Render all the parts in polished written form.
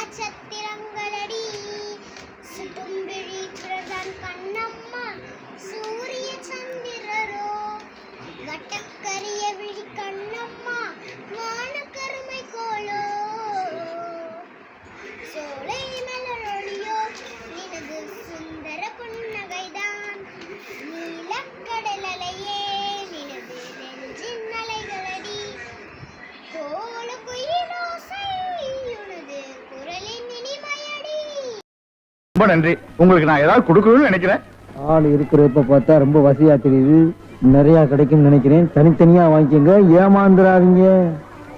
நட்சத்திரங்களடி சுட்டும்பிழி பிரதான் கண்ணம்மா சூரிய சந்திரரோ வட்டக்கரிய விழி கண்ணம்மா வான கருமை கோலோ சோலை மலரொளியோ நினது சுந்தர புன்னகைதான் நீலக்கடலையே நினது நெஞ்சின் அலைகளடி கோல குயிலோசை உனது குரலின் இனிமையடி. ரொம்ப நன்றி. உங்களுக்கு நான் ஏதாவது கொடுக்கணும்னு நினைக்கிறேன். ஆள் இருக்கிறப்ப பார்த்தா ரொம்ப வசதியா தெரியுது. நிறைய கிடைக்கும் நினைக்கிறேன். தனித்தனியா வாங்கிக்கங்க, ஏமாந்துடாதீங்க.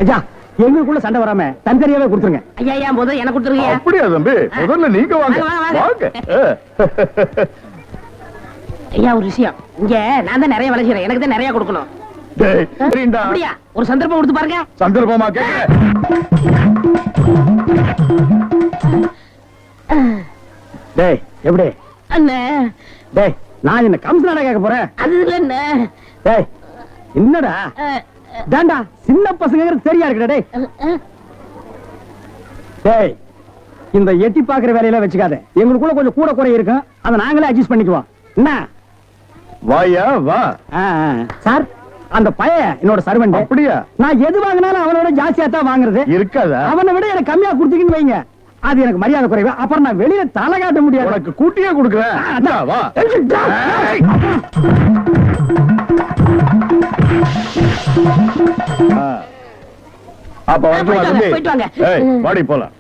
ஐயா, எங்களுக்குள்ள சண்டை வராம தனித்தனியாவே கொடுத்துருங்க. ஐயா ஐயா முதல்ல எனக்கு கொடுத்துருங்க. அப்படியா தம்பி? முதல்ல நீங்க வாங்க. வாங்க. ஐயா ஒரு விஷயம், இங்க நான் தான் நிறைய விளைக்கிறேன், எனக்கு தான் நிறைய கொடுக்கணும். அப்படியா? ஒரு சந்தர்ப்பம் கொடுத்து பாருங்க. சந்தர்ப்பமா கேட்க? டேய் எப்படி அண்ணே? டேய் நான் என்ன கம்சனாடா கேட்க போறேன்? அது இல்ல அண்ணே. டேய் என்னடா தாண்டா சின்ன பசங்க சரியா இருக்குடா. டேய் டேய் இந்த எட்டி பாக்குற வேலையில வச்சுக்காத. எங்களுக்குள்ள கொஞ்சம் கூட குறை இருக்கும், அதை நாங்களே அட்ஜஸ்ட் பண்ணிக்குவோம். என்ன வாயா வா. சார் அந்த பையன் என்னோட சர்வெண்ட். அப்படியா? நான் எது வாங்கினாலும் அவனோட ஜாஸ்தியா தான் வாங்குறது. இருக்காதா? அவனை விட எனக்கு கம்மியா கொடுத்தீங்கன்னு வைங்க, அது எனக்கு மரியாதை குறைவு. அப்புறம் நான் வெளியில தலை காட்ட முடியாது. உனக்கு கூட்டியே கொடுக்குறேன். வா. அப்ப போயிட்டு வாங்க. வாடி போலாம்.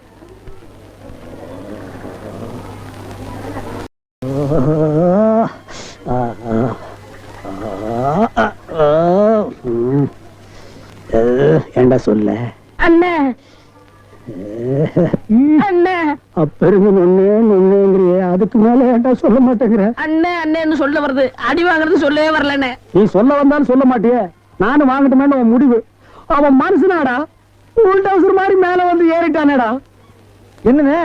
ஏண்டா சொல்ல அண்ணே அண்ணே அப்பெருங்க நொன்னேங்கிறியே, அதுக்கு மேல ஏண்டா சொல்ல மாட்டேங்கிற? அண்ணே அண்ணேன்னு சொல்ல வருது, அடி வாங்குறது சொல்லவே வரலண்ணே. நீ சொல்ல வந்தாலும் சொல்ல மாட்டியே, நானும் வாங்கட்டுமே உன் முடிவு. அவன் மனுஷனாடா, உள்டவுசர் மாதிரி மேல வந்து ஏறிட்டானேடா. என்னன்னு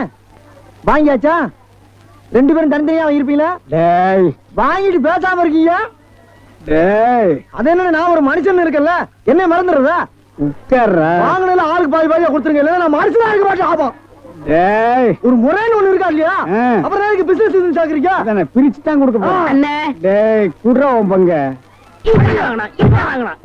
வாங்கியாச்சா? ரெண்டு பேரும் தனித்தனியா இருப்பீங்களா? டேய் வாங்கிட்டு பேசாம இருக்கீங்க. டேய் அது என்ன, நான் ஒரு மனுஷன் இருக்கல, என்ன மறந்துடுறதா? உட்கார்றா. வாங்கினால ஆளுக்கு பாதி பாதியா கொடுத்துருங்க, இல்ல நான் மனுஷனா இருக்க மாட்டேன். ஆபம். டேய் ஒரு முறைன்னு ஒண்ணு இருக்கா இல்லையா? அப்புறம் எனக்கு பிசினஸ் சாக்குறீங்க, அத பிரிச்சு தான் கொடுக்க போறேன். அண்ணே டேய் குடுறா உன் பங்க. இப்படி வாங்கணும், இப்படி வாங்கணும்.